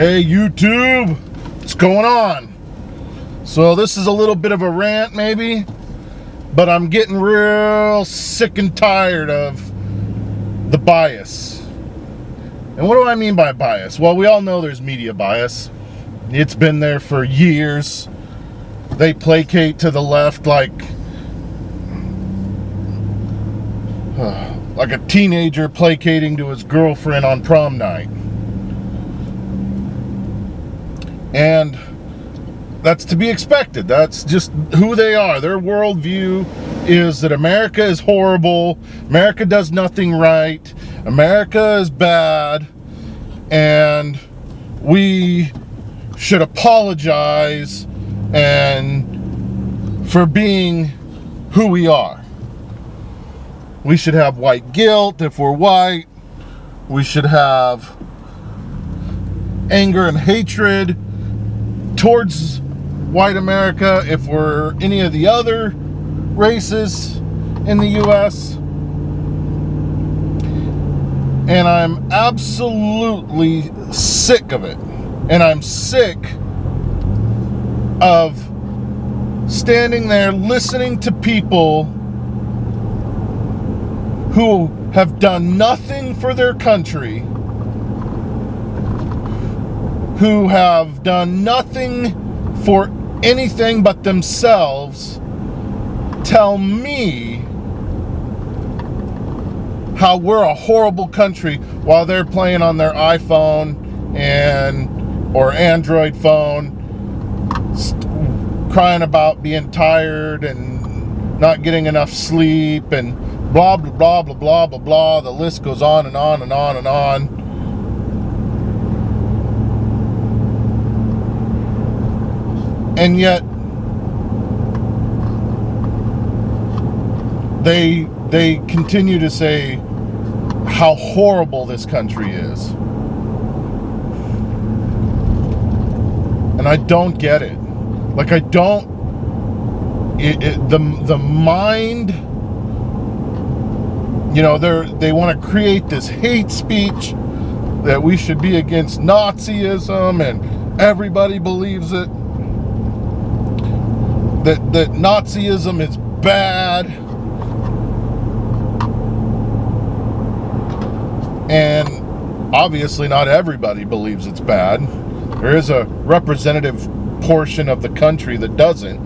Hey YouTube, what's going on? So this is a little bit of a rant maybe, but I'm getting real sick and tired of the bias. And what do I mean by bias? Well, we all know there's media bias. It's been there for years. They placate to the left like a teenager placating to his girlfriend on prom night. And that's to be expected. That's just who they are. Their worldview is that America is horrible, America does nothing right, America is bad, and we should apologize and for being who we are. We should have white guilt if we're white. We should have anger and hatred towards white America if we're any of the other races in the US. And I'm absolutely sick of it. And I'm sick of standing there listening to people who have done nothing for their country, who have done nothing for anything but themselves, tell me how we're a horrible country while they're playing on their iPhone or Android phone, crying about being tired and not getting enough sleep and blah blah blah blah blah blah blah. The list goes on and on and on and on. And yet they continue to say how horrible this country is. And I don't get it. Like, I don't, the mind, you know, they want to create this hate speech that we should be against Nazism and everybody believes it. That Nazism is bad. And obviously not everybody believes it's bad. There is a representative portion of the country that doesn't.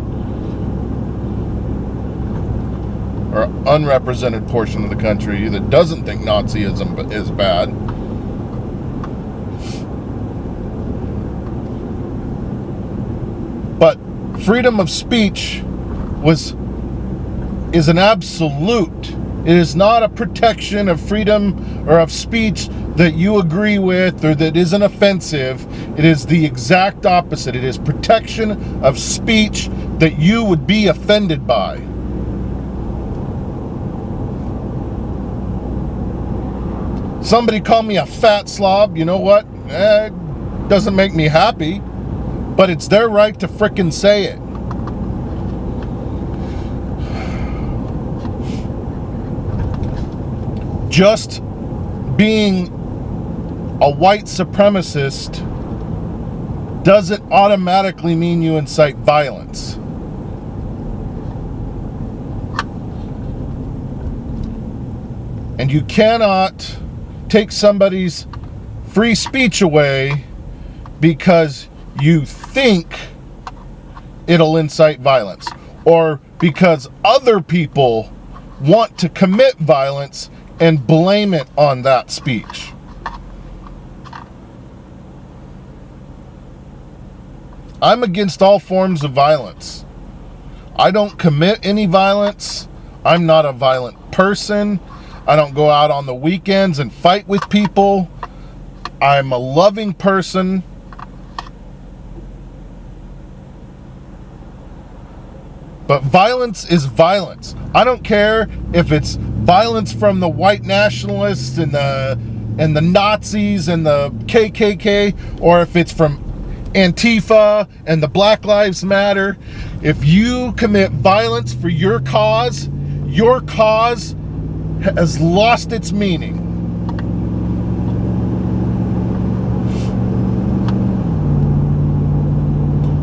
Or unrepresented portion of the country that doesn't think Nazism is bad. But freedom of speech is an absolute. It is not a protection of freedom or of speech that you agree with or that isn't offensive. It is the exact opposite. It is protection of speech that you would be offended by. Somebody called me a fat slob. You know what? It doesn't make me happy, but it's their right to frickin' say it. Just being a white supremacist doesn't automatically mean you incite violence. And you cannot take somebody's free speech away because you think it'll incite violence, or because other people want to commit violence and blame it on that speech. I'm against all forms of violence. I don't commit any violence. I'm not a violent person. I don't go out on the weekends and fight with people. I'm a loving person. But violence is violence. I don't care if it's violence from the white nationalists and the Nazis and the KKK, or if it's from Antifa and the Black Lives Matter. If you commit violence for your cause has lost its meaning.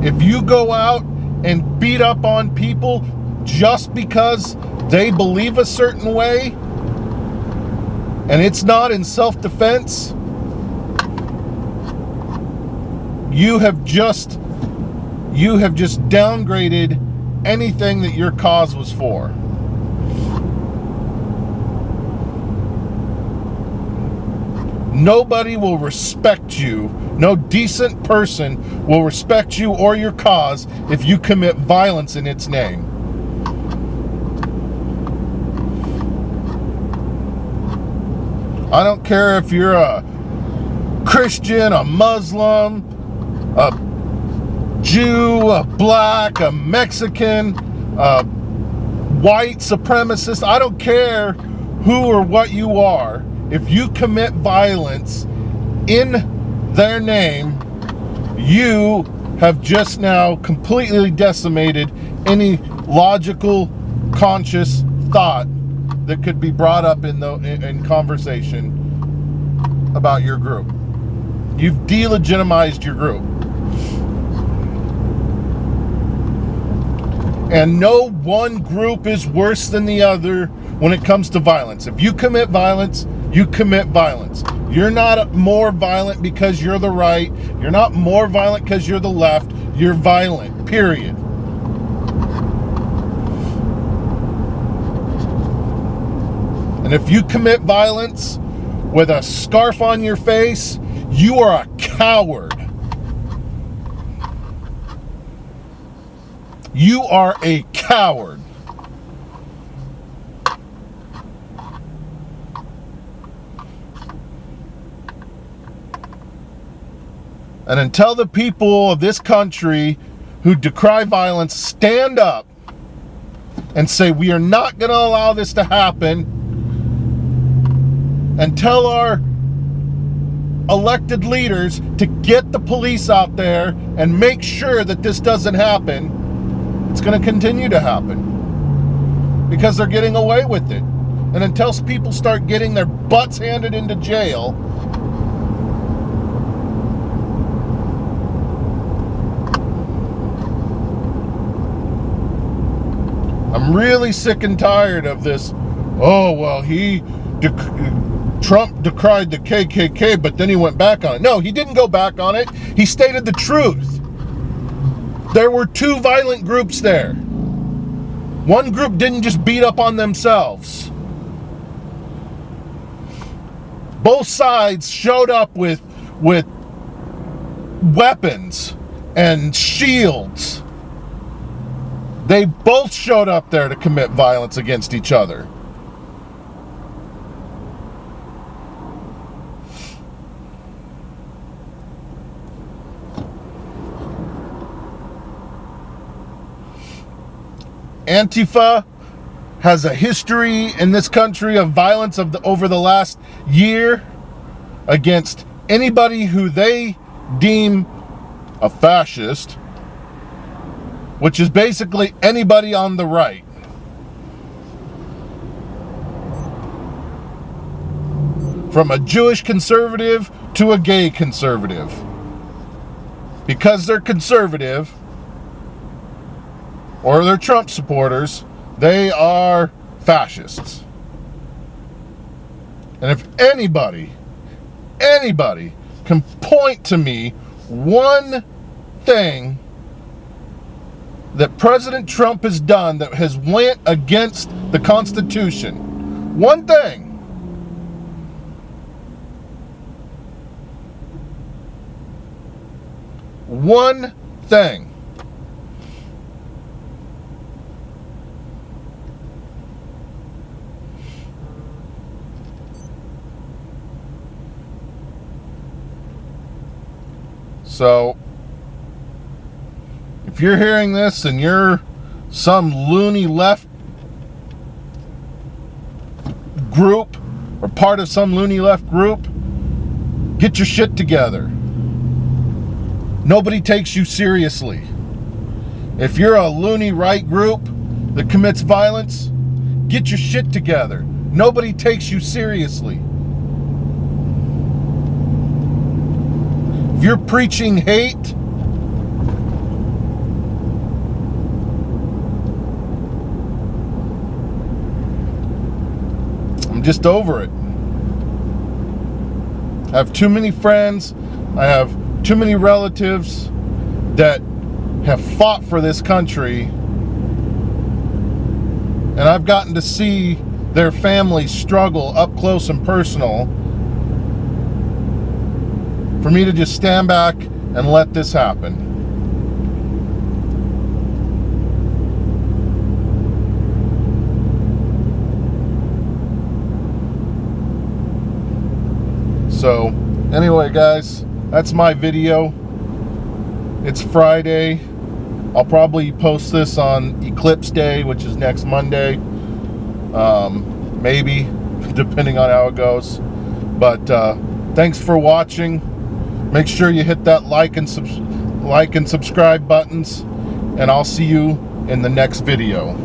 If you go out and beat up on people just because they believe a certain way, and it's not in self-defense, you have just downgraded anything that your cause was for. Nobody will respect you. No decent person will respect you or your cause if you commit violence in its name. I don't care if you're a Christian, a Muslim, a Jew, a black, a Mexican, a white supremacist. I don't care who or what you are. If you commit violence in their name, you have just now completely decimated any logical, conscious thought that could be brought up in conversation about your group. You've delegitimized your group. And no one group is worse than the other when it comes to violence. If you commit violence, you commit violence. You're not more violent because you're the right. You're not more violent because you're the left. You're violent, period. And if you commit violence with a scarf on your face, you are a coward. You are a coward. And until the people of this country who decry violence stand up and say we are not going to allow this to happen, and tell our elected leaders to get the police out there and make sure that this doesn't happen, it's going to continue to happen because they're getting away with it. And until people start getting their butts handed into jail, I'm really sick and tired of this. Oh, well, Trump decried the KKK, but then he went back on it. No, he didn't go back on it. He stated the truth. There were two violent groups there. One group didn't just beat up on themselves. Both sides showed up with weapons and shields. They both showed up there to commit violence against each other. Antifa has a history in this country of violence over the last year against anybody who they deem a fascist, which is basically anybody on the right. From a Jewish conservative to a gay conservative. Because they're conservative, or they're Trump supporters, they are fascists. And if anybody can point to me one thing that President Trump has done that has went against the Constitution, one thing, one thing. So, if you're hearing this and you're some loony left group or part of some loony left group, get your shit together. Nobody takes you seriously. If you're a loony right group that commits violence, get your shit together. Nobody takes you seriously. If you're preaching hate, I'm just over it. I have too many friends. I have too many relatives that have fought for this country. And I've gotten to see their families struggle up close and personal. For me to just stand back and let this happen. So, anyway guys, that's my video. It's Friday. I'll probably post this on Eclipse Day, which is next Monday. Maybe, depending on how it goes. But thanks for watching. Make sure you hit that like and subscribe buttons, and I'll see you in the next video.